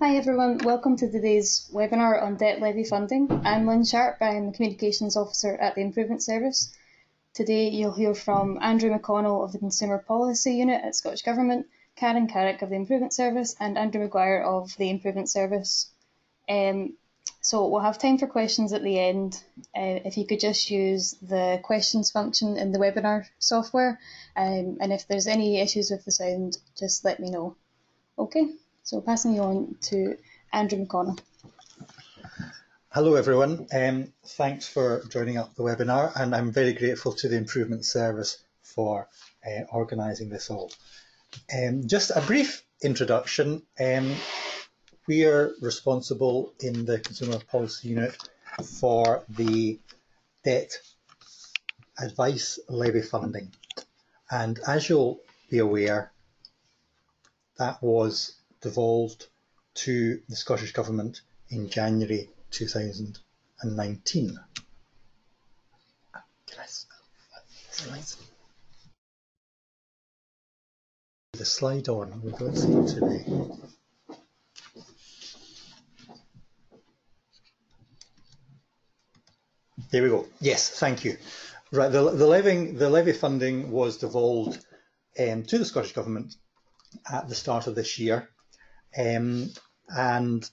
Hi everyone, welcome to today's webinar on debt levy funding. I'm Lynn Sharp, I'm the Communications Officer at the Improvement Service. Today you'll hear from Andrew McConnell of the Consumer Policy Unit at Scottish Government, Carrick of the Improvement Service and Andrew McGuire of the Improvement Service. So we'll have time for questions at the end. If you could just use the questions function in the webinar software, and if there's any issues with the sound, just let me know. Okay, so passing you on to Andrew McConnell. Hello everyone, thanks for joining up the webinar, and I'm very grateful to the Improvement Service for organising this all. Just a brief introduction. We are responsible in the Consumer Policy Unit for the debt advice levy funding, and as you'll be aware, that was devolved to the Scottish Government in January 2019. The slide on, we don't see it today. There we go. Yes, thank you. Right, the levy funding was devolved to the Scottish Government at the start of this year, and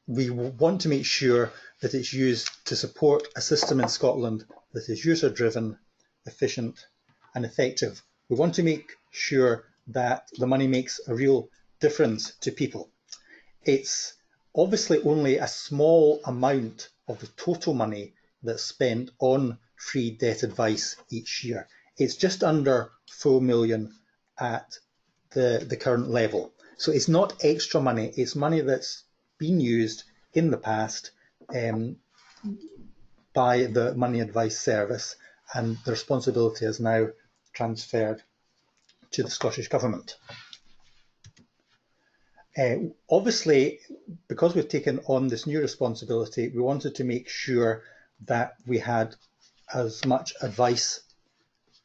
we want to make sure that it's used to support a system in Scotland that is user-driven, efficient and effective. We want to make sure that the money makes a real difference to people. It's obviously only a small amount of the total money that's spent on free debt advice each year. It's just under 4 million at the current level. So it's not extra money, it's money that's been used in the past by the Money Advice Service, and the responsibility is now transferred to the Scottish Government. Obviously, because we've taken on this new responsibility, we wanted to make sure that we had as much advice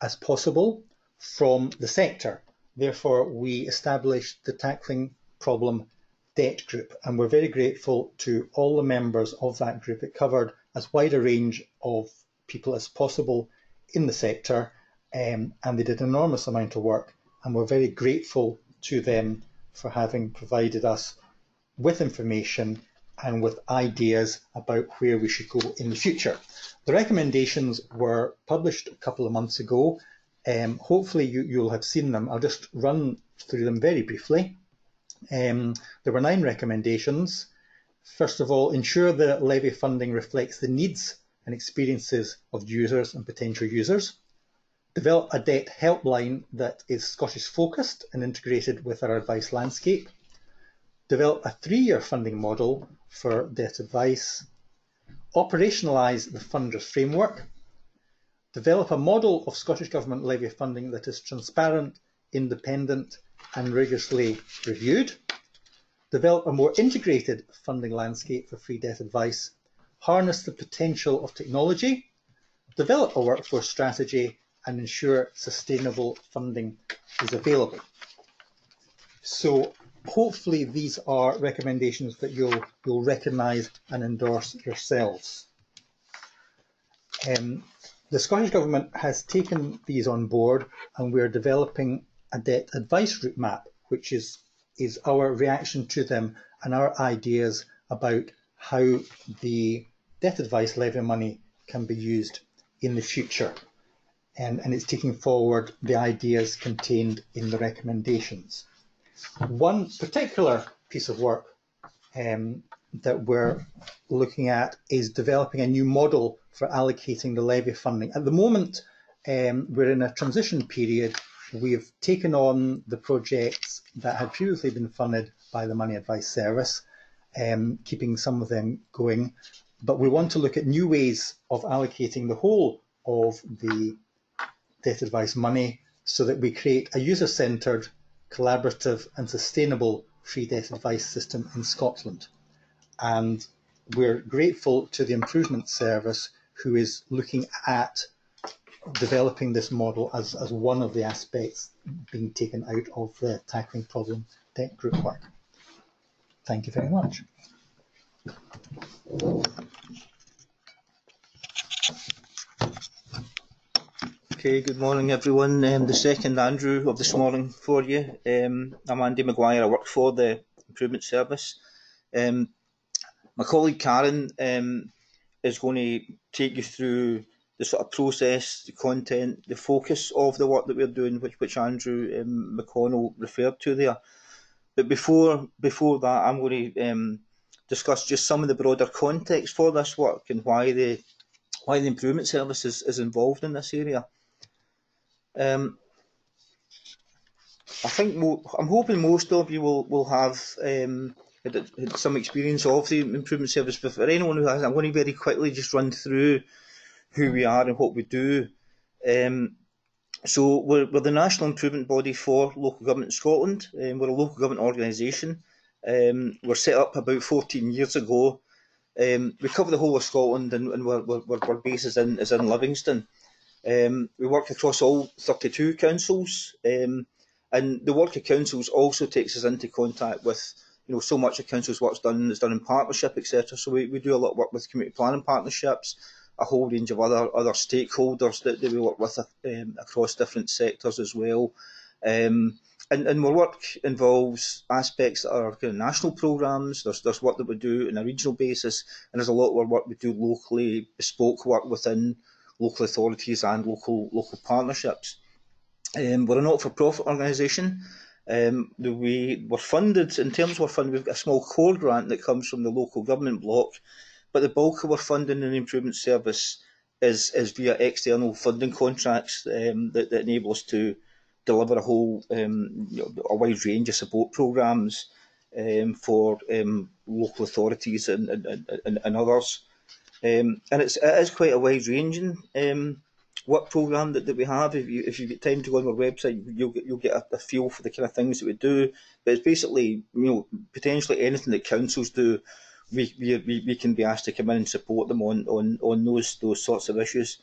as possible from the sector. Therefore, we established the Tackling Problem Debt Group, and we're very grateful to all the members of that group. It covered as wide a range of people as possible in the sector, and they did an enormous amount of work, and we're very grateful to them for having provided us with information and with ideas about where we should go in the future. The recommendations were published a couple of months ago. Hopefully you'll have seen them. I'll just run through them very briefly. There were 9 recommendations. First of all, ensure that levy funding reflects the needs and experiences of users and potential users. Develop a debt helpline that is Scottish focused and integrated with our advice landscape. Develop a 3-year funding model for debt advice. Operationalise the funders framework. Develop a model of Scottish Government levy funding that is transparent, independent and rigorously reviewed. Develop a more integrated funding landscape for free debt advice. Harness the potential of technology. Develop a workforce strategy and ensure sustainable funding is available. So hopefully these are recommendations that you'll recognise and endorse yourselves. The Scottish Government has taken these on board, and we're developing a debt advice route map, which is our reaction to them and our ideas about how the debt advice levy money can be used in the future. And it's taking forward the ideas contained in the recommendations. One particular piece of work that we're looking at is developing a new model for allocating the levy funding. At the moment, we're in a transition period. We've taken on the projects that had previously been funded by the Money Advice Service, keeping some of them going. But we want to look at new ways of allocating the whole of the debt advice money so that we create a user-centred, collaborative and sustainable free debt advice system in Scotland. And we're grateful to the Improvement Service, who is looking at developing this model as one of the aspects being taken out of the Tackling Problem Debt Group work. Thank you very much. Okay, good morning everyone. The second Andrew of this morning for you. I'm Andy McGuire, I work for the Improvement Service. My colleague Karen is going to take you through the sort of process, the content, the focus of the work that we're doing, which Andrew McConnell referred to there. But before that, I'm going to discuss just some of the broader context for this work and why the Improvement Service is involved in this area. I think I'm hoping most of you will have had some experience of the Improvement Service, but for anyone who hasn't, I'm going to very quickly just run through who we are and what we do. So we're the national improvement body for local government in Scotland. We're a local government organisation. We're set up about 14 years ago. We cover the whole of Scotland, and our base is in Livingston. We work across all 32 councils, and the work of councils also takes us into contact with, so much of councils' work's done is done in partnership, etc. So we do a lot of work with community planning partnerships, a whole range of other stakeholders that we work with across different sectors as well. And our work involves aspects that are kind of national programmes. There's work that we do on a regional basis, and there's a lot of work we do locally, bespoke work within local authorities and local partnerships. We're a not-for-profit organisation. We're funded, in terms of our funding, we've got a small core grant that comes from the local government block, but the bulk of our funding in the Improvement Service is via external funding contracts that enable us to deliver a wide range of support programmes for local authorities and others. And it is quite a wide-ranging work programme that we have. If you get time to go on our website, you'll get a feel for the kind of things that we do. But it's basically, potentially anything that councils do, we can be asked to come in and support them on those sorts of issues.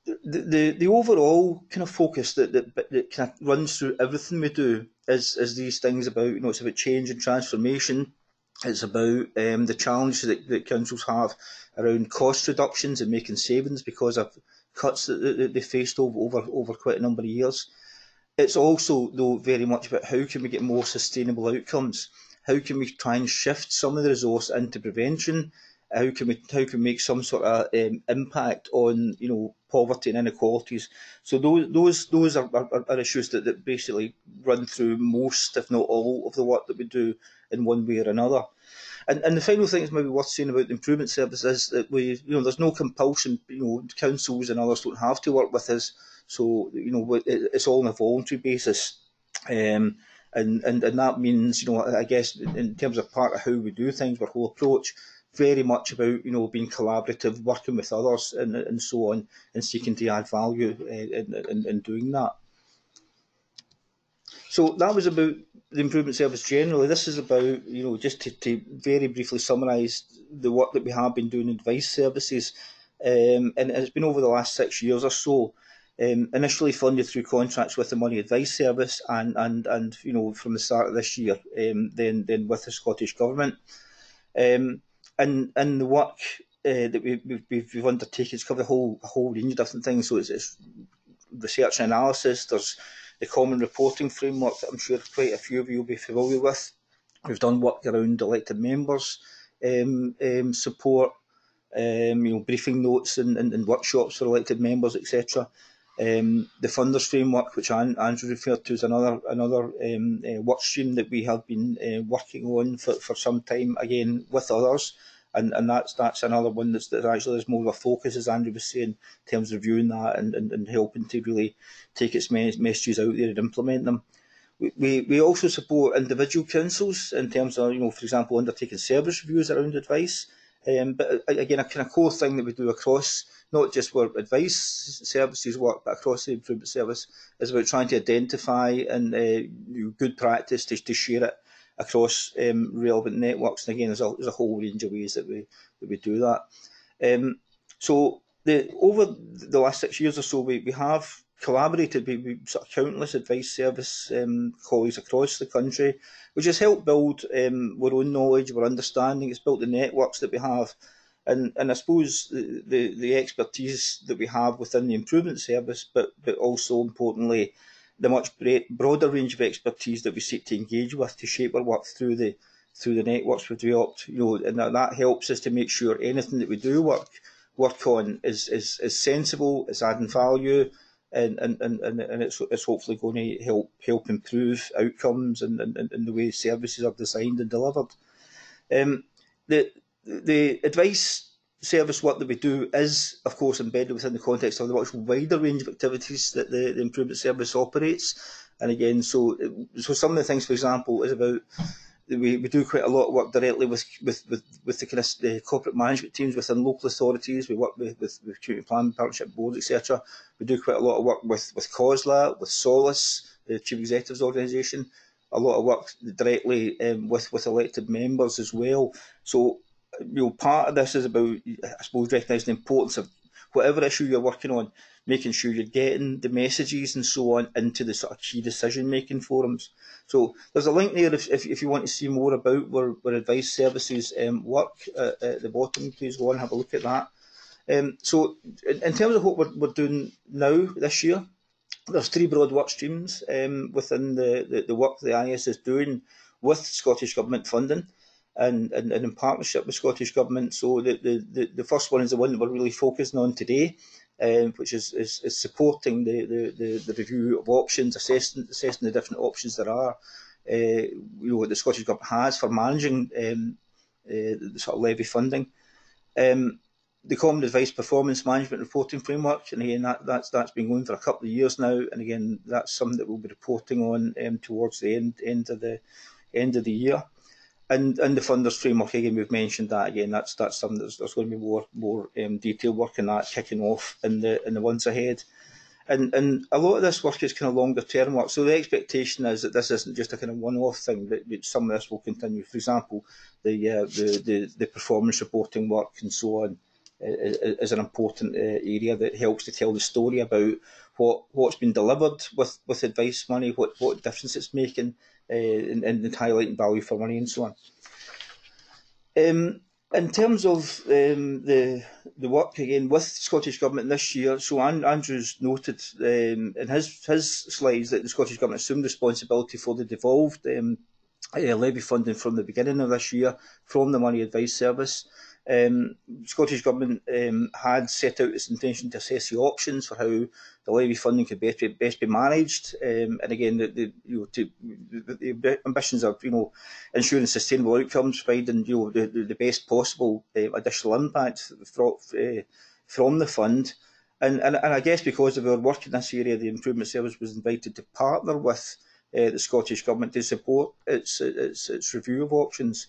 The overall kind of focus that kind of runs through everything we do is these things about, it's about change and transformation. It's about the challenges that councils have around cost reductions and making savings because of cuts that they faced over quite a number of years. It's also, though, very much about how can we get more sustainable outcomes? How can we try and shift some of the resource into prevention? How can we make some sort of impact on poverty and inequalities? So those are issues that basically run through most, if not all, of the work that we do in one way or another. And the final thing is maybe worth saying about the Improvement Service is that there's no compulsion. Councils and others don't have to work with us, so it's all on a voluntary basis. And that means, I guess, in terms of part of how we do things, our whole approach, very much about being collaborative, working with others, and so on, and seeking to add value in doing that. So that was about the Improvement Service generally. This is about, just to very briefly summarise the work that we have been doing in advice services, and it's been over the last 6 years or so. Initially funded through contracts with the Money Advice Service, and from the start of this year, then with the Scottish Government. And the work that we've undertaken has covered a whole range of different things. So it's research and analysis. There's the common reporting framework that I'm sure quite a few of you will be familiar with. We've done work around elected members support, briefing notes and workshops for elected members, etc. The funders framework, which Andrew referred to, is another work stream that we have been working on for some time, again with others, and that's another one that actually there's more of a focus, as Andrew was saying, in terms of reviewing that and helping to really take its messages out there and implement them. We also support individual councils in terms of, for example, undertaking service reviews around advice. But again, a kind of core thing that we do across, not just where advice services work, but across the Improvement Service, is about trying to identify and good practice to share it across relevant networks. And again, there's a whole range of ways that we do that. So over the last 6 years or so, we have collaborated with sort of countless advice service colleagues across the country, which has helped build our own knowledge, our understanding. It's built the networks that we have, and I suppose the expertise that we have within the improvement service, but also importantly, the much broader range of expertise that we seek to engage with to shape our work through the networks we've developed. And that helps us to make sure anything that we do work on is sensible, is adding value, and it's hopefully going to help improve outcomes and the way services are designed and delivered. The advice service work that we do is, of course, embedded within the context of the much wider range of activities that the improvement service operates. And again, so some of the things, for example, is about we do quite a lot of work directly with the kind of corporate management teams within local authorities. We work with community planning partnership boards, etc. We do quite a lot of work with COSLA, with Solace, the Chief Executives Organisation. A lot of work directly with elected members as well. So, part of this is about, I suppose, recognising the importance of whatever issue you're working on, making sure you're getting the messages and so on into the sort of key decision-making forums. So there's a link there if you want to see more about where advice services work at the bottom. Please go on and have a look at that. So in terms of what we're doing now this year, there's 3 broad work streams within the work the IS is doing with Scottish Government funding and in partnership with Scottish Government. So the first one is the one that we're really focusing on today, which is supporting the review of options, assessing the different options there are, what the Scottish Government has for managing the sort of levy funding. The Common Advice Performance Management Reporting Framework, and again that's been going for a couple of years now, and again that's something that we'll be reporting on towards the end of the year. And the funders framework, again, we've mentioned that again. That's something there's going to be more detailed work on that kicking off in the months ahead. And a lot of this work is kind of longer term work. So the expectation is that this isn't just a kind of one-off thing. That some of this will continue. For example, the performance reporting work and so on is an important area that helps to tell the story about what's been delivered with advice money, what difference it's making. And highlighting value for money and so on. In terms of the work again with Scottish Government this year, so Andrew's noted in his slides that the Scottish Government assumed responsibility for the devolved levy funding from the beginning of this year from the Money Advice Service. Scottish Government had set out its intention to assess the options for how the levy funding could best be managed, and again, the ambitions are ensuring sustainable outcomes, providing the best possible additional impact from the fund, and I guess because of our work in this area, the Improvement Service was invited to partner with the Scottish Government to support its review of options.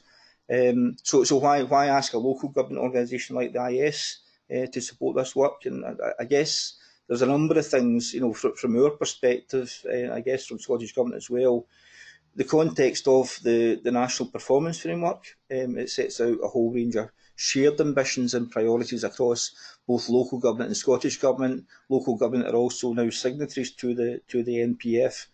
So why ask a local government organisation like the IS to support this work? And I guess there's a number of things, from our perspective, I guess from Scottish Government as well. The context of the National Performance Framework, it sets out a whole range of shared ambitions and priorities across both local government and Scottish Government. Local government are also now signatories to the NPF.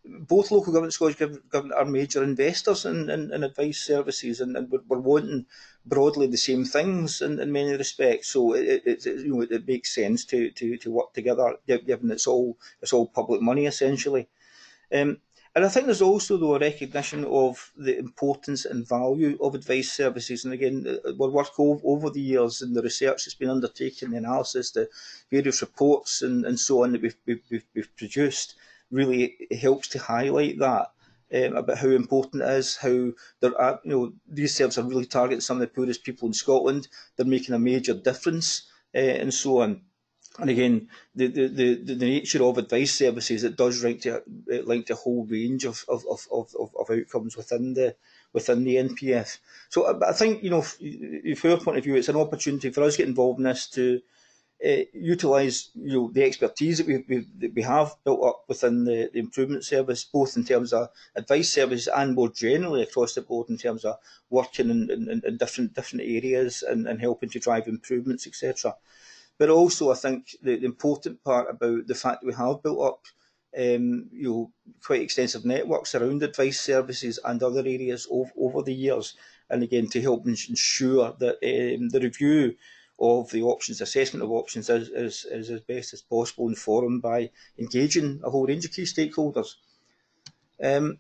Both local government and Scottish Government are major investors in advice services, and we're wanting broadly the same things in many respects. So it makes sense to work together, given it's all public money essentially. And I think there's also, though, a recognition of the importance and value of advice services. And again, our work over the years and the research that's been undertaken, the analysis, the various reports and so on that we've produced, really helps to highlight that about how important it is, how there are, these services are really targeting some of the poorest people in Scotland. They're making a major difference, and so on. And again, the nature of advice services, it does link to a whole range of outcomes within the NPF. So I think, from our point of view, it's an opportunity for us to get involved in this to utilise the expertise that we have built up within the improvement service, both in terms of advice services and more generally across the board in terms of working in different areas and helping to drive improvements, etc. But also, I think the important part about the fact that we have built up quite extensive networks around advice services and other areas over the years, and again to help ensure that the review of the options, assessment of options, is as best as possible informed by engaging a whole range of key stakeholders. And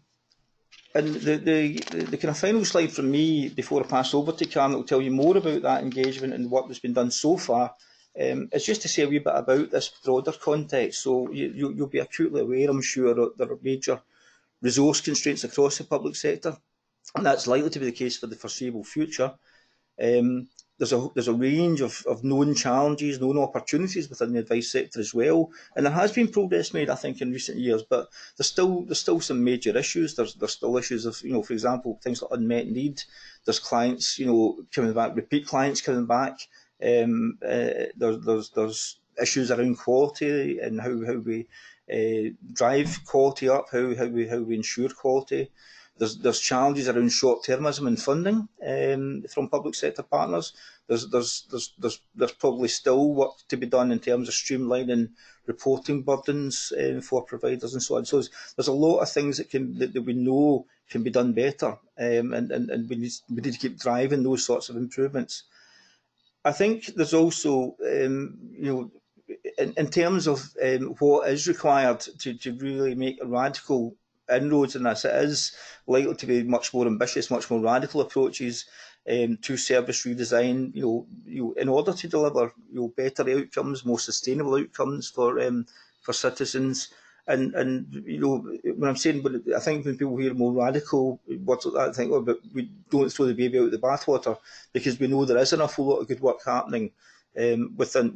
the kind of final slide from me before I pass over to Karen that will tell you more about that engagement and what has been done so far. It's just to say a wee bit about this broader context. So you'll be acutely aware, I'm sure, that there are major resource constraints across the public sector, and that's likely to be the case for the foreseeable future. There's a range of known challenges, known opportunities within the advice sector as well, and there has been progress made, I think, in recent years. But there's still some major issues. There's still issues of, for example, things like unmet need. There's clients, coming back, repeat clients coming back. There's issues around quality and how we drive quality up, how we ensure quality. There's challenges around short-termism and funding from public sector partners. There's probably still work to be done in terms of streamlining reporting burdens for providers and so on. So there's a lot of things that we know can be done better, and we need to keep driving those sorts of improvements. I think there's also, in terms of what is required to really make a radical inroads in this, it is likely to be much more ambitious, much more radical approaches to service redesign, in order to deliver better outcomes, more sustainable outcomes for citizens. And when I'm saying, but I think when people hear more radical words like that, I think, but we don't throw the baby out with the bathwater, because we know there is an awful lot of good work happening within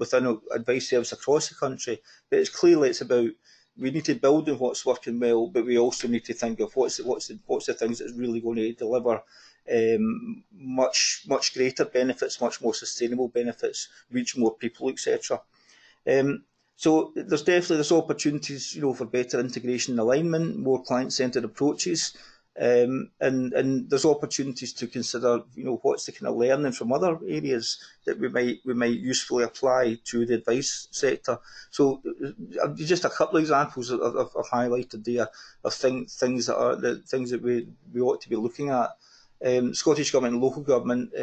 advice service across the country. But it's about, we need to build on what's working well, but we also need to think of what's the things that's really going to deliver much greater benefits, much more sustainable benefits, reach more people, etc. So there's opportunities, for better integration and alignment, more client-centred approaches, and there's opportunities to consider, what's the kind of learning from other areas that we might usefully apply to the advice sector. So just a couple of examples I've highlighted there of things that we ought to be looking at. Scottish Government and local government,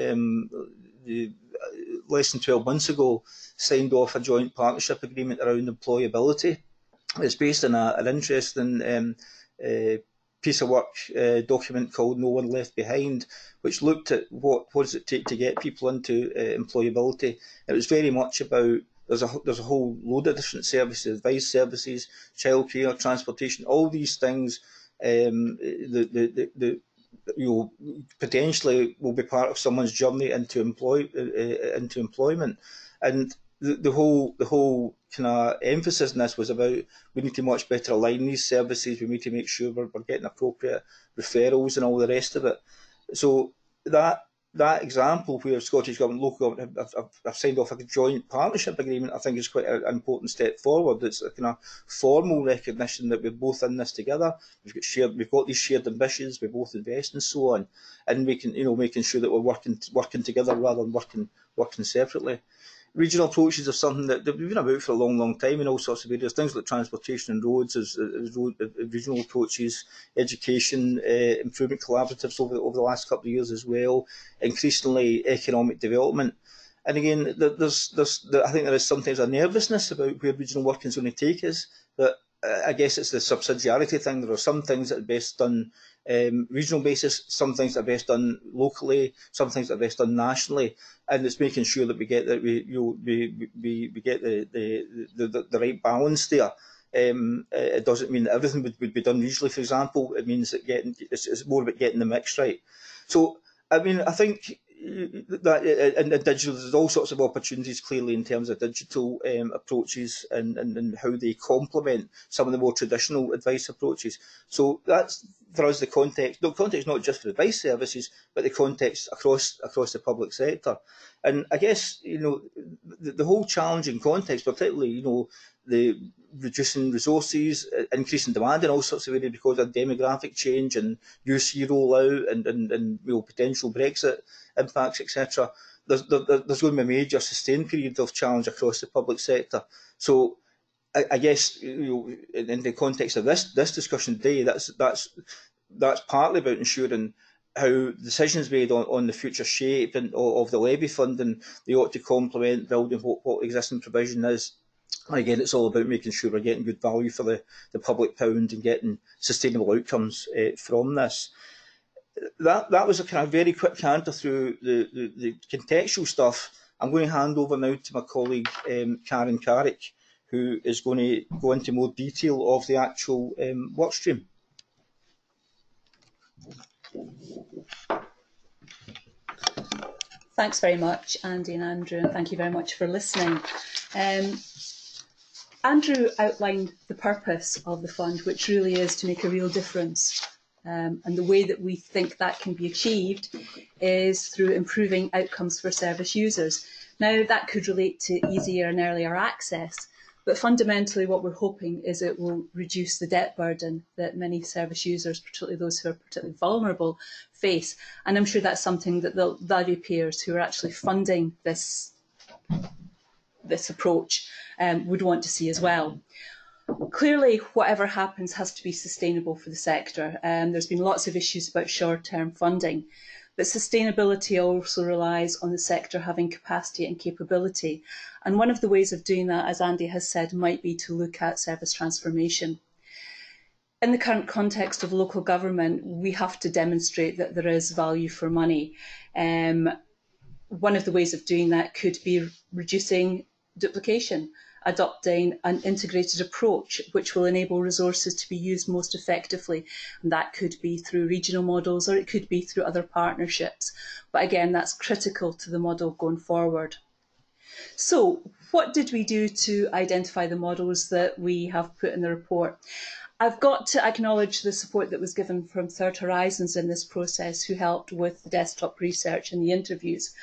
less than 12 months ago, signed off a joint partnership agreement around employability. It's based on an interesting piece of work document called No One Left Behind, which looked at what does it take to get people into employability. It was very much about, there's a whole load of different services, advice services, childcare, transportation, all these things potentially will be part of someone's journey into employment. And the whole kind of emphasis in this was about, we need to much better align these services. We need to make sure we're getting appropriate referrals and all the rest of it. So that example where Scottish Government, local government have signed off a joint partnership agreement, I think is quite an important step forward. It's a kind of formal recognition that we're both in this together. We've got these shared ambitions. We both invest and so on, and making sure that we're working together rather than working separately. Regional approaches are something that we've been about for a long time in all sorts of areas. Things like transportation and roads as regional approaches, education, improvement collaboratives over the last couple of years as well, increasingly economic development. And again, I think there is sometimes a nervousness about where regional working is going to take us, but I guess it's the subsidiarity thing. There are some things that are best done regional basis, some things that are best done locally, some things that are best done nationally, and it's making sure that we get we get the right balance there. It doesn't mean that everything would be done regionally, for example. It means that it's more about getting the mix right. So I mean, I think that in digital, there's all sorts of opportunities clearly in terms of digital approaches and how they complement some of the more traditional advice approaches. So that's for us, the context not just for advice services, but the context across the public sector. And I guess, the whole challenging context, particularly, the reducing resources, increasing demand in all sorts of areas because of demographic change and UC rollout and potential Brexit impacts, etc. There's going to be a major sustained period of challenge across the public sector. So I guess, in the context of this discussion today, that's partly about ensuring how decisions made on the future shape of the levy funding, they ought to complement building what existing provision is. And again, it's all about making sure we're getting good value for the public pound and getting sustainable outcomes from this. That was a kind of very quick canter through the contextual stuff. I'm going to hand over now to my colleague Carrick, who is going to go into more detail of the actual work stream. Thanks very much, Andy and Andrew, and thank you very much for listening. Andrew outlined the purpose of the fund, which really is to make a real difference. And the way that we think that can be achieved is through improving outcomes for service users. Now, that could relate to easier and earlier access, but fundamentally what we're hoping is it will reduce the debt burden that many service users, particularly those who are particularly vulnerable, face. And I'm sure that's something that the levy payers who are actually funding this approach would want to see as well. Clearly, whatever happens has to be sustainable for the sector. There's been lots of issues about short-term funding, but sustainability also relies on the sector having capacity and capability. And one of the ways of doing that, as Andy has said, might be to look at service transformation. In the current context of local government, we have to demonstrate that there is value for money. One of the ways of doing that could be reducing duplication, adopting an integrated approach which will enable resources to be used most effectively. And that could be through regional models or it could be through other partnerships. But again, that's critical to the model going forward. So what did we do to identify the models that we have put in the report? I've got to acknowledge the support that was given from Third Horizons in this process, who helped with the desktop research and the interviews.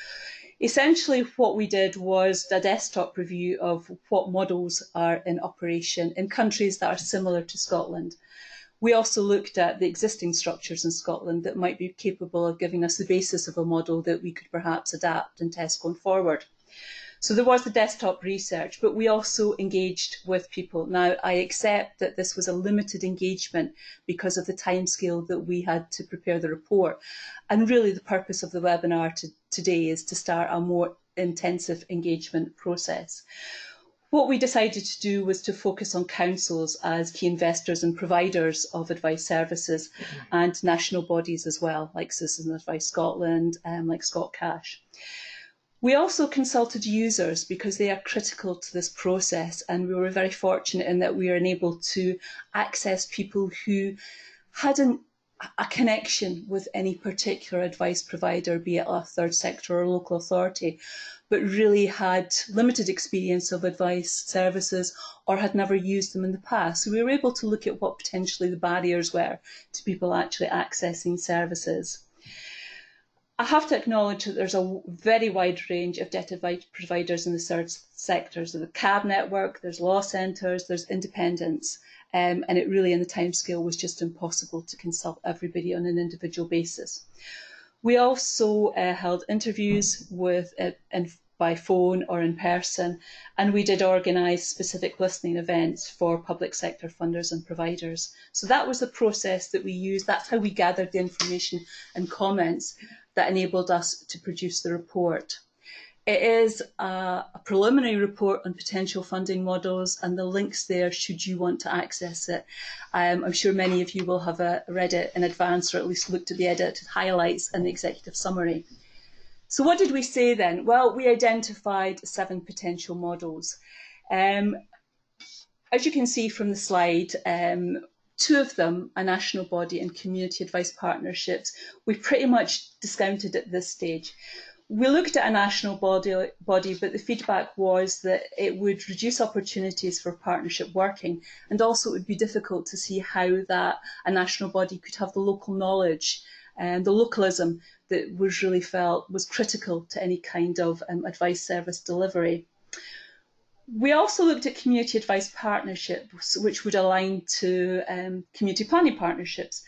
Essentially, what we did was a desktop review of what models are in operation in countries that are similar to Scotland. We also looked at the existing structures in Scotland that might be capable of giving us the basis of a model that we could perhaps adapt and test going forward. So there was the desktop research, but we also engaged with people. Now, I accept that this was a limited engagement because of the timescale that we had to prepare the report. And really the purpose of the webinar today is to start a more intensive engagement process. What we decided to do was to focus on councils as key investors and providers of advice services and national bodies as well, like Citizens Advice Scotland and like Scott Cash. We also consulted users because they are critical to this process, and we were very fortunate in that we were able to access people who hadn't a connection with any particular advice provider, be it a third sector or local authority, but really had limited experience of advice services or had never used them in the past. So we were able to look at what potentially the barriers were to people actually accessing services. I have to acknowledge that there's a very wide range of debt advice providers in the third sectors. There's the CAB network, there's law centres, there's independents, and it really, in the timescale, was just impossible to consult everybody on an individual basis. We also held interviews with by phone or in person, and we did organise specific listening events for public sector funders and providers. So that was the process that we used. That's how we gathered the information and comments that enabled us to produce the report. It is a preliminary report on potential funding models, and the link's there should you want to access it. I'm sure many of you will have read it in advance, or at least looked at the edited highlights and the executive summary. So what did we say then? Well, we identified 7 potential models. As you can see from the slide, 2 of them, a national body and community advice partnerships, we pretty much discounted at this stage. We looked at a national body, but the feedback was that it would reduce opportunities for partnership working, and also it would be difficult to see how that a national body could have the local knowledge and the localism that was really felt was critical to any kind of advice service delivery. We also looked at community advice partnerships, which would align to community planning partnerships.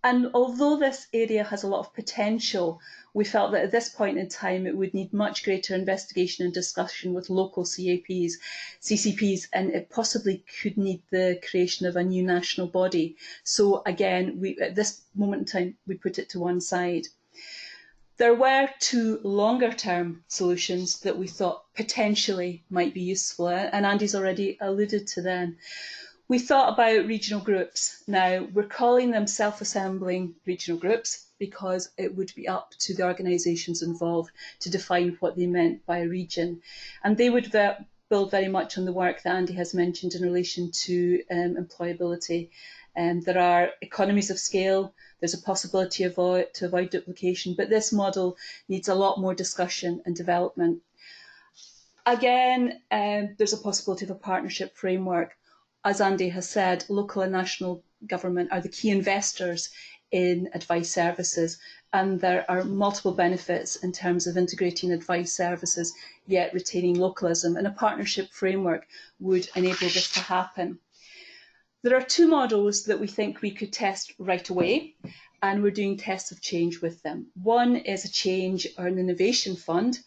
And although this area has a lot of potential, we felt that at this point in time it would need much greater investigation and discussion with local CCPs, and it possibly could need the creation of a new national body. So again, at this moment in time, we put it to one side. There were two longer term solutions that we thought potentially might be useful, and Andy's already alluded to them. We thought about regional groups. Now, we're calling them self-assembling regional groups because it would be up to the organisations involved to define what they meant by a region. And they would build very much on the work that Andy has mentioned in relation to employability. There are economies of scale, there's a possibility to avoid duplication, but this model needs a lot more discussion and development. Again, there's a possibility of a partnership framework. As Andy has said, local and national government are the key investors in advice services, and there are multiple benefits in terms of integrating advice services yet retaining localism, and a partnership framework would enable this to happen. There are two models that we think we could test right away, and we're doing tests of change with them. One is a change or an innovation fund.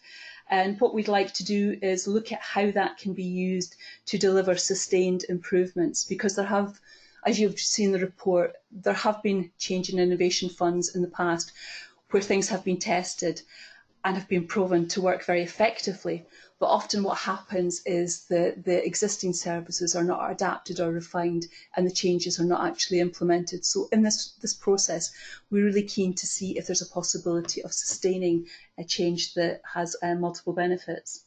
And what we'd like to do is look at how that can be used to deliver sustained improvements, because there have, as you've seen in the report, there have been change and innovation funds in the past where things have been tested and have been proven to work very effectively. But often what happens is that the existing services are not adapted or refined, and the changes are not actually implemented. So in this process, we're really keen to see if there's a possibility of sustaining a change that has multiple benefits.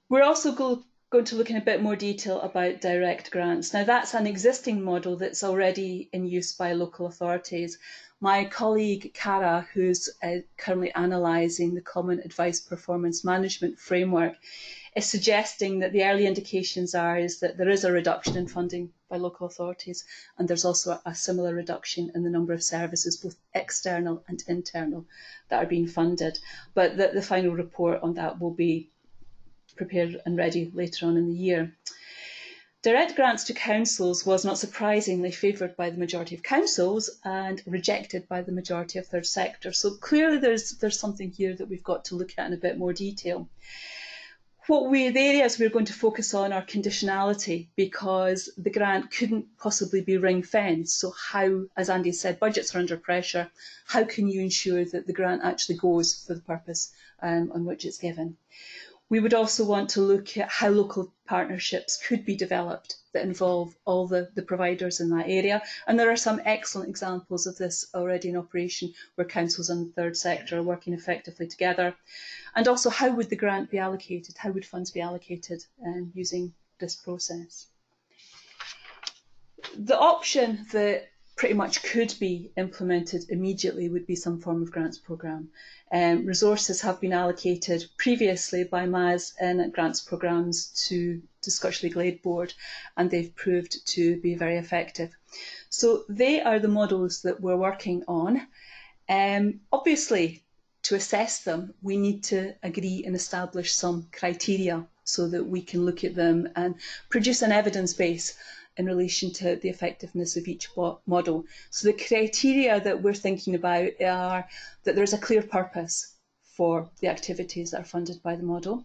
We're also going to look in a bit more detail about direct grants. Now, that's an existing model that's already in use by local authorities. My colleague Cara, who's currently analysing the Common Advice Performance Management Framework, is suggesting that the early indications is that there is a reduction in funding by local authorities, and there's also a similar reduction in the number of services, both external and internal, that are being funded. But the final report on that will be prepared and ready later on in the year. Direct grants to councils was not surprisingly favoured by the majority of councils and rejected by the majority of third sector. So clearly there's something here that we've got to look at in a bit more detail. The areas we're going to focus on are conditionality, because the grant couldn't possibly be ring-fenced. So how, as Andy said, budgets are under pressure. How can you ensure that the grant actually goes for the purpose on which it's given? We would also want to look at how local partnerships could be developed that involve all the providers in that area. And there are some excellent examples of this already in operation, where councils and the third sector are working effectively together. And also, how would the grant be allocated? How would funds be allocated using this process? The option that pretty much could be implemented immediately would be some form of grants programme. Resources have been allocated previously by MAS in grants programmes to Scottish Legal Aid Board, and they've proved to be very effective. So they are the models that we're working on. Obviously, to assess them, we need to agree and establish some criteria so that we can look at them and produce an evidence base in relation to the effectiveness of each model. So the criteria that we're thinking about are that there's a clear purpose for the activities that are funded by the model,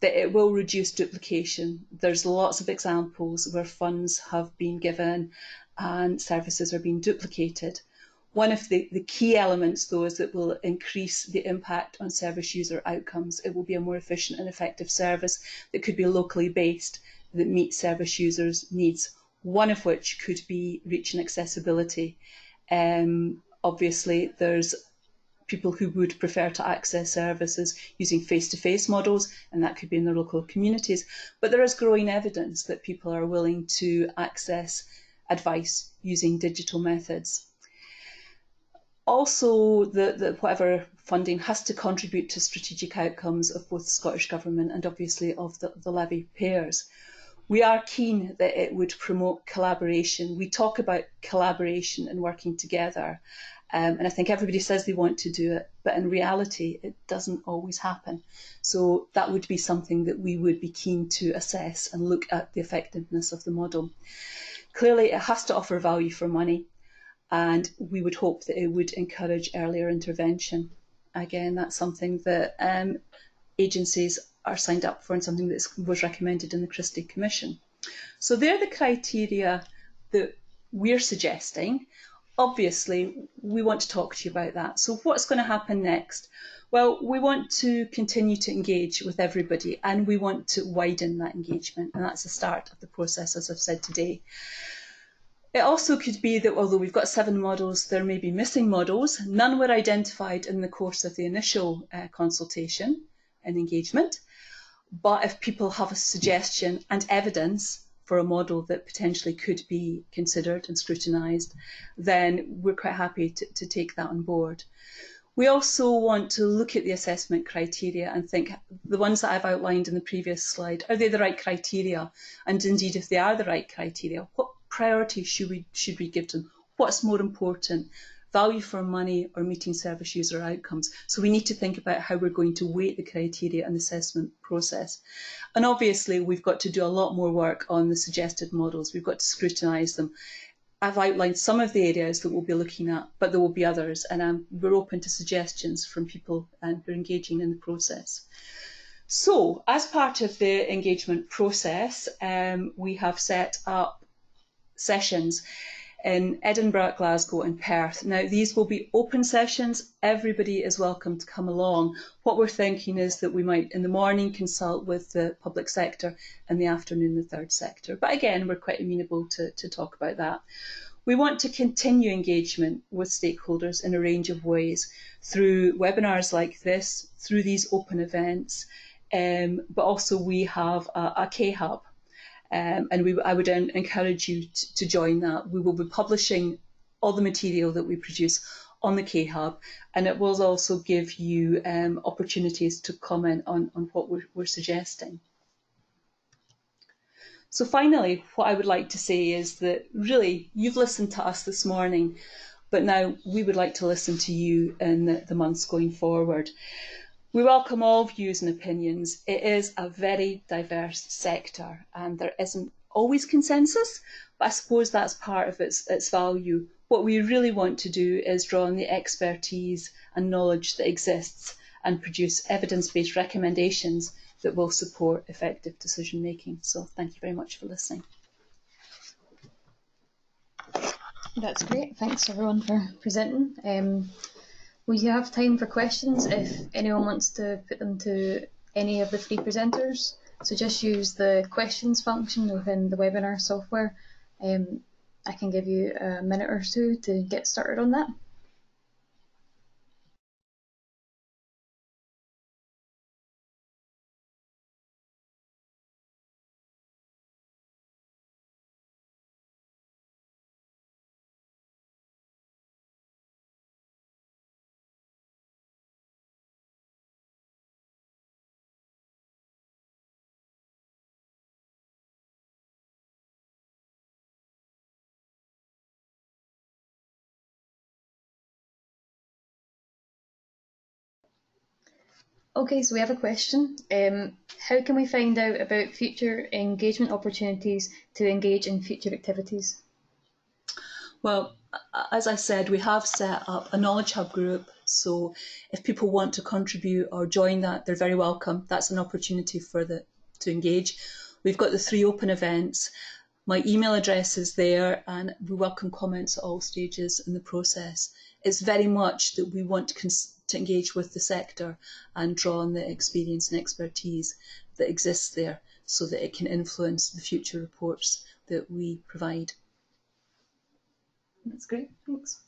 that it will reduce duplication. There's lots of examples where funds have been given and services are being duplicated. One of the key elements, though, is that it will increase the impact on service user outcomes. It will be a more efficient and effective service that could be locally based, that meets service users' needs, one of which could be reach and accessibility. Obviously, there's people who would prefer to access services using face-to-face models, and that could be in their local communities. But there is growing evidence that people are willing to access advice using digital methods. Also, the whatever funding has to contribute to strategic outcomes of both the Scottish Government and obviously of the levy payers. We are keen that it would promote collaboration. We talk about collaboration and working together, and I think everybody says they want to do it, but in reality it doesn't always happen. So that would be something that we would be keen to assess and look at the effectiveness of the model. Clearly it has to offer value for money, and we would hope that it would encourage earlier intervention. Again, that's something that agencies are signed up for and something that was recommended in the Christie Commission. So they're the criteria that we're suggesting. Obviously, we want to talk to you about that. So what's going to happen next? Well, we want to continue to engage with everybody, and we want to widen that engagement, and that's the start of the process, as I've said today. It also could be that although we've got 7 models, there may be missing models. None were identified in the course of the initial consultation and engagement. But if people have a suggestion and evidence for a model that potentially could be considered and scrutinised, then we're quite happy to take that on board. We also want to look at the assessment criteria and think the ones that I've outlined in the previous slide, are they the right criteria? And indeed, if they are the right criteria, what priority should we give to them? What's more important, value for money or meeting service user outcomes? So we need to think about how we're going to weight the criteria and the assessment process. And obviously we've got to do a lot more work on the suggested models. We've got to scrutinise them. I've outlined some of the areas that we'll be looking at, but there will be others, and we're open to suggestions from people who are engaging in the process. So as part of the engagement process, we have set up sessions in Edinburgh, Glasgow and Perth. Now these will be open sessions, everybody is welcome to come along. What we're thinking is that we might in the morning consult with the public sector, in the afternoon the third sector. But again, we're quite amenable to talk about that. We want to continue engagement with stakeholders in a range of ways, through webinars like this, through these open events, but also we have a K-Hub. And I would encourage you to join that. We will be publishing all the material that we produce on the K-Hub, and it will also give you opportunities to comment on what we're suggesting. So finally, what I would like to say is that really you've listened to us this morning, but now we would like to listen to you in the months going forward. We welcome all views and opinions. It is a very diverse sector and there isn't always consensus, but I suppose that's part of its value. What we really want to do is draw on the expertise and knowledge that exists and produce evidence-based recommendations that will support effective decision making. So thank you very much for listening. That's great. Thanks everyone for presenting. We have time for questions if anyone wants to put them to any of the 3 presenters. So just use the questions function within the webinar software. I can give you a minute or so to get started on that. Okay, so we have a question. How can we find out about future engagement opportunities to engage in future activities? Well, as I said, we have set up a Knowledge Hub group, so if people want to contribute or join that, they're very welcome. That's an opportunity to engage. We've got the 3 open events. My email address is there, and we welcome comments at all stages in the process. It's very much that we want to engage with the sector and draw on the experience and expertise that exists there so that it can influence the future reports that we provide. That's great, thanks.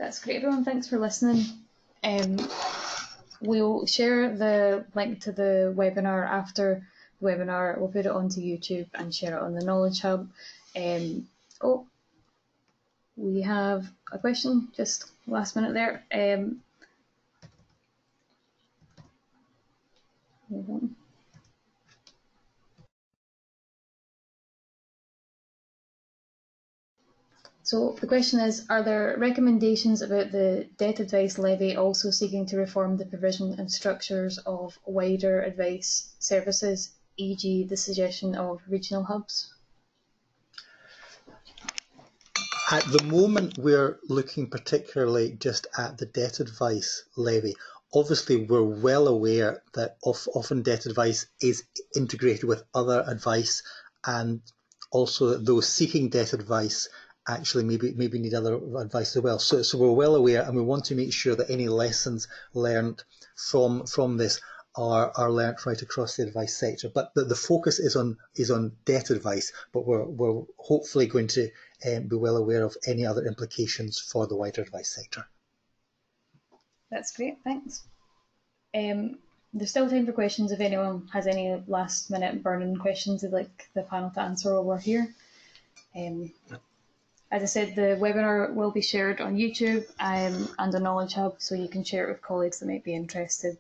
That's great, everyone. Thanks for listening. We'll share the link to the webinar after the webinar. We'll put it onto YouTube and share it on the Knowledge Hub. Oh, we have a question just last minute there. Hold on. So the question is, are there recommendations about the debt advice levy also seeking to reform the provision and structures of wider advice services, e.g. the suggestion of regional hubs? At the moment, we're looking particularly just at the debt advice levy. Obviously, we're well aware that often debt advice is integrated with other advice, and also that those seeking debt advice actually maybe need other advice as well. So we're well aware, and we want to make sure that any lessons learned from this are learnt right across the advice sector. But the focus is on debt advice, but we're hopefully going to be well aware of any other implications for the wider advice sector. That's great, thanks. There's still time for questions if anyone has any last minute burning questions they'd like the panel to answer while we're here. As I said, the webinar will be shared on YouTube and on Knowledge Hub, so you can share it with colleagues that might be interested.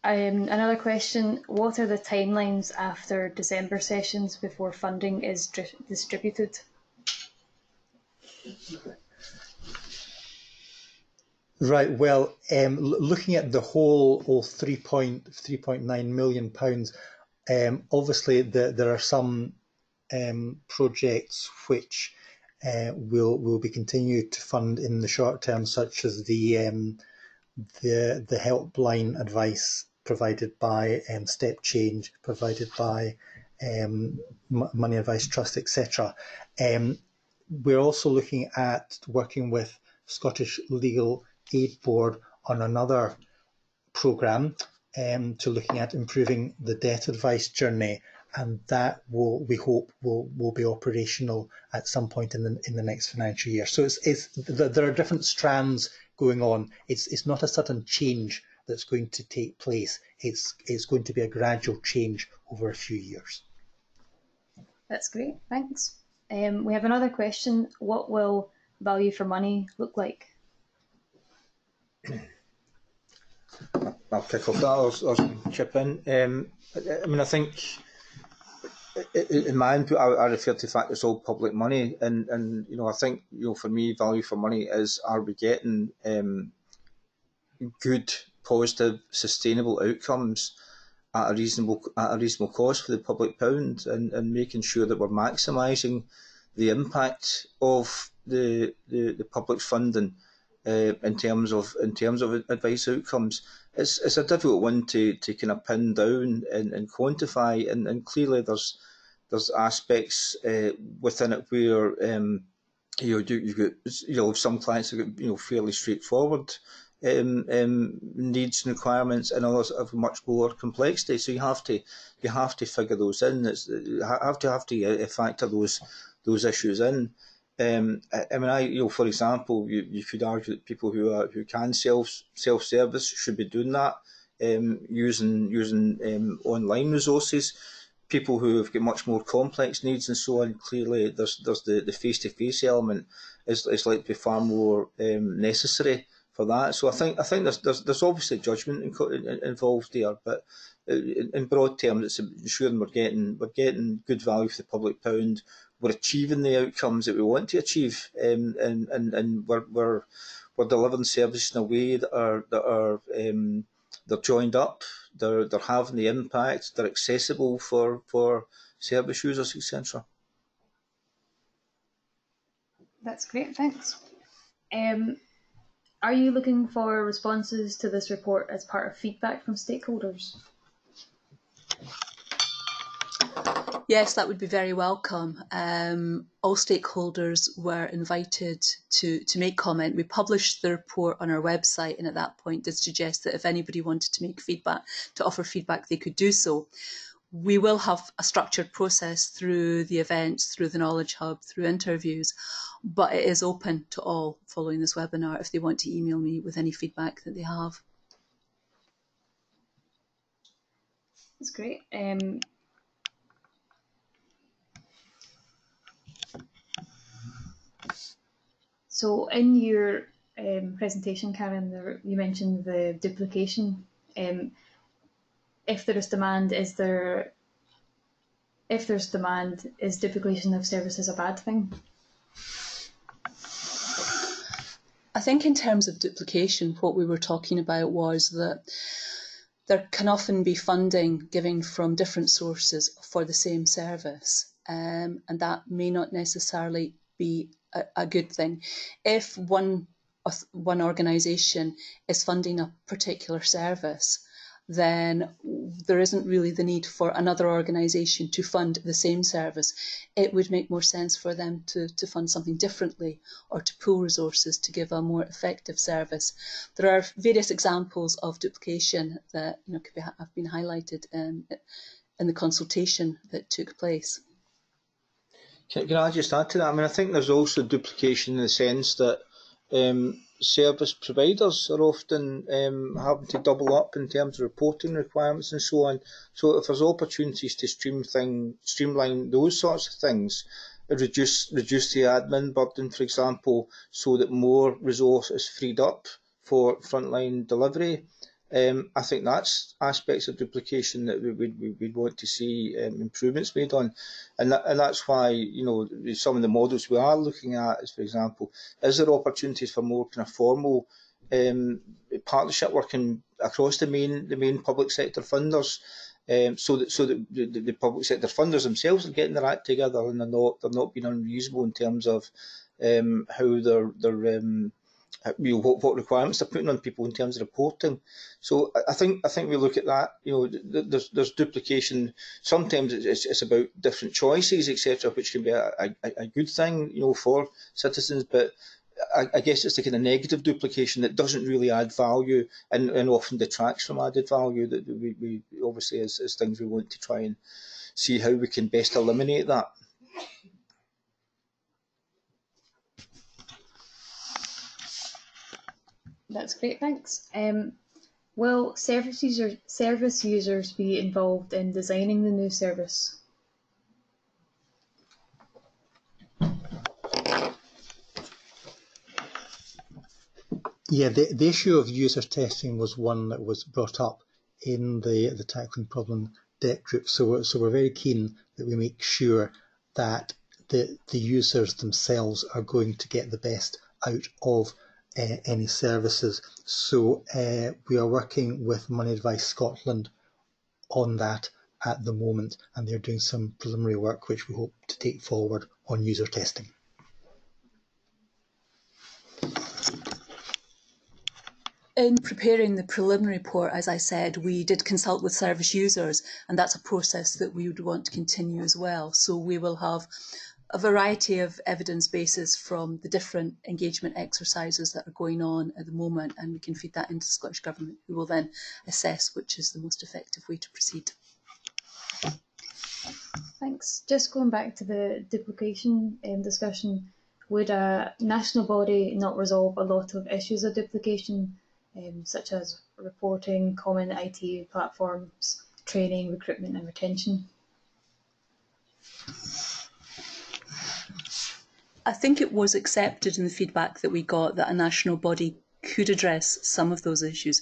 Another question, what are the timelines after December sessions before funding is distributed? Right, well, looking at the whole £3.9 million, obviously there are some projects which will be continued to fund in the short term, such as the helpline advice provided by Step Change, provided by Money Advice Trust, etc. We're also looking at working with Scottish Legal Aid Board on another programme to looking at improving the debt advice journey, and that we hope will be operational at some point in the next financial year. So there are different strands going on. It's not a sudden change that's going to take place. It's going to be a gradual change over a few years. That's great, thanks. We have another question. What will value for money look like? I'll kick off that. I'll chip in. I mean, I think in my input, I refer to the fact it's all public money, and I think for me, value for money is, are we getting good, positive, sustainable outcomes at a reasonable cost for the public pound, and making sure that we're maximising the impact of the public funding in terms of advice outcomes. It's a difficult one to kind of pin down and quantify, and clearly there's aspects within it where you've got some clients have got fairly straightforward needs and requirements, and others of much lower complexity. So you have to figure those in. You have to factor those issues in. I mean, for example, you could argue that people who can self-service should be doing that, using online resources. People who have got much more complex needs and so on, clearly there's the face-to-face element is likely to be far more necessary for that. So I think there's obviously judgment involved there, but in broad terms, it's ensuring we're getting good value for the public pound. We're achieving the outcomes that we want to achieve, and we're delivering services in a way that are they're joined up, they're having the impact, they're accessible for service users, etc. That's great, thanks. Are you looking for responses to this report as part of feedback from stakeholders? Yes, that would be very welcome. All stakeholders were invited to make comment. We published the report on our website, and at that point did suggest that if anybody wanted to offer feedback, they could do so. we will have a structured process through the events, through the Knowledge Hub, through interviews, but it is open to all following this webinar if they want to email me with any feedback that they have. That's great. So in your presentation, Karen, you mentioned the duplication. If there's demand, is duplication of services a bad thing? I think in terms of duplication, what we were talking about was that there can often be funding given from different sources for the same service, and that may not necessarily be a good thing. If one organisation is funding a particular service, then there isn't really the need for another organisation to fund the same service. It would make more sense for them to fund something differently, or to pool resources to give a more effective service. There are various examples of duplication that have been highlighted in the consultation that took place. Can I just add to that? I mean, I think there's also duplication in the sense that service providers are often having to double up in terms of reporting requirements and so on. So if there's opportunities to streamline those sorts of things, reduce the admin burden, for example, so that more resource is freed up for frontline delivery, I think that's aspects of duplication that we'd want to see improvements made on, and that's why some of the models we are looking at is, for example, is there opportunities for more kind of formal partnership working across the main public sector funders, so that the public sector funders themselves are getting their act together and they're not being unreasonable in terms of how they're what requirements they're putting on people in terms of reporting. So I think we look at that. There's duplication. Sometimes it's about different choices, etc., which can be a good thing, for citizens. But I guess it's the kind of negative duplication that doesn't really add value and often detracts from added value. That we obviously as things we want to try and see how we can best eliminate that. That's great, thanks. Will service users be involved in designing the new service? Yeah, the issue of user testing was one that was brought up in the Tackling Problem Daytrip. So we're very keen that we make sure that the users themselves are going to get the best out of any services. So we are working with Money Advice Scotland on that at the moment, and they're doing some preliminary work which we hope to take forward on user testing. In preparing the preliminary report, as I said, we did consult with service users, and that's a process that we would want to continue as well. So we will have a variety of evidence bases from the different engagement exercises that are going on at the moment, and we can feed that into the Scottish Government, who will then assess which is the most effective way to proceed. Thanks. Just going back to the duplication discussion, would a national body not resolve a lot of issues of duplication, such as reporting, common IT platforms, training, recruitment and retention? I think it was accepted in the feedback that we got that a national body could address some of those issues.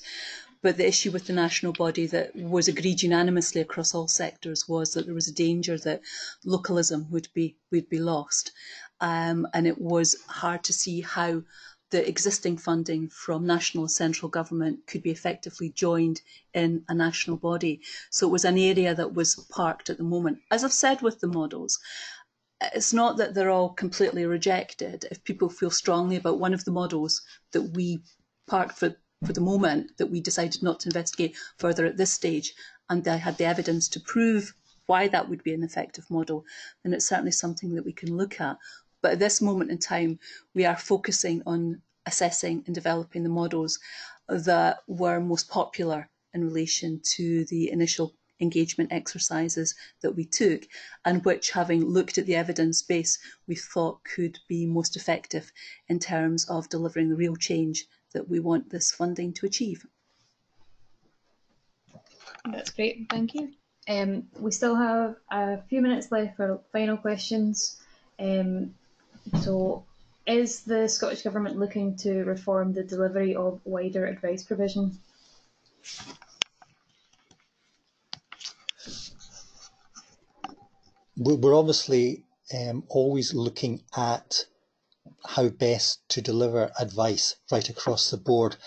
But the issue with the national body that was agreed unanimously across all sectors was that there was a danger that localism would be lost. And it was hard to see how the existing funding from national and central government could be effectively joined in a national body. So it was an area that was parked at the moment. As I've said with the models, it's not that they're all completely rejected. If people feel strongly about one of the models that we parked for the moment, that we decided not to investigate further at this stage, and they had the evidence to prove why that would be an effective model, then it's certainly something that we can look at. But at this moment in time, we are focusing on assessing and developing the models that were most popular in relation to the initial engagement exercises that we took, and which, having looked at the evidence base, we thought could be most effective in terms of delivering the real change that we want this funding to achieve. That's great, thank you. We still have a few minutes left for final questions. So, is the Scottish Government looking to reform the delivery of wider advice provision? We're obviously always looking at how best to deliver advice right across the board.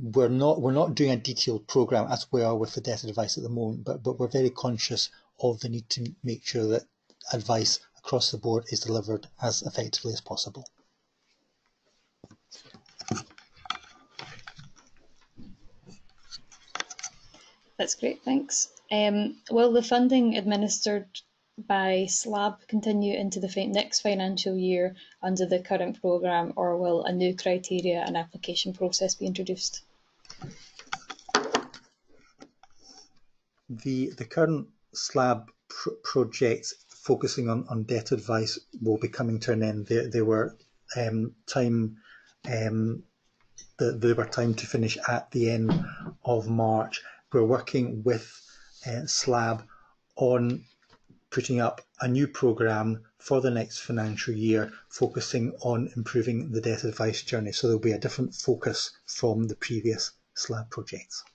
We're not doing a detailed programme as we are with the debt advice at the moment, but we're very conscious of the need to make sure that advice across the board is delivered as effectively as possible. That's great, thanks. Will the funding administered by SLAB continue into the next financial year under the current programme, or will a new criteria and application process be introduced? The current SLAB projects focusing on debt advice will be coming to an end. There were time to finish at the end of March. We're working with SLAB on putting up a new programme for the next financial year, focusing on improving the debt advice journey. So there'll be a different focus from the previous SLAB projects.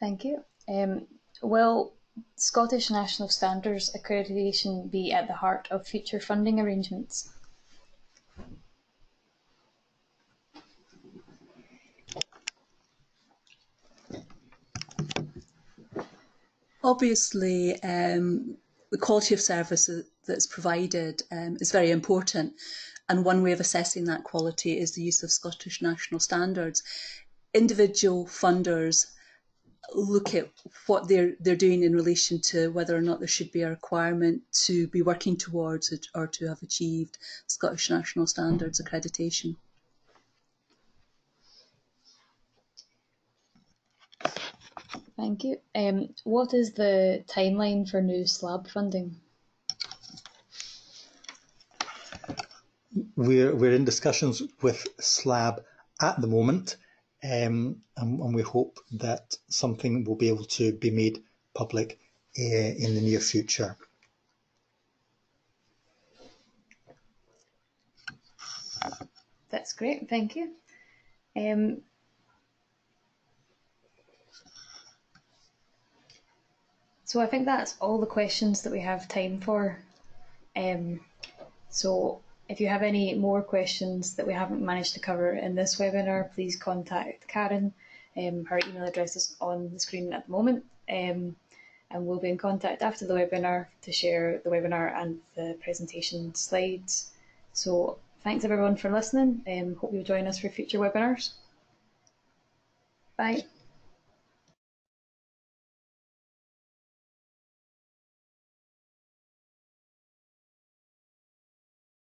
Thank you. Will Scottish National Standards accreditation be at the heart of future funding arrangements? Obviously, the quality of service that's provided is very important, and one way of assessing that quality is the use of Scottish National Standards. Individual funders look at what they're doing in relation to whether or not there should be a requirement to be working towards it or to have achieved Scottish National Standards accreditation. Thank you. What is the timeline for new SLAB funding? We're in discussions with SLAB at the moment, and we hope that something will be able to be made public in the near future. That's great, thank you. So I think that's all the questions that we have time for. So if you have any more questions that we haven't managed to cover in this webinar, please contact Karen. Her email address is on the screen at the moment, and we'll be in contact after the webinar to share the webinar and the presentation slides. So thanks everyone for listening. Hope you'll join us for future webinars. Bye.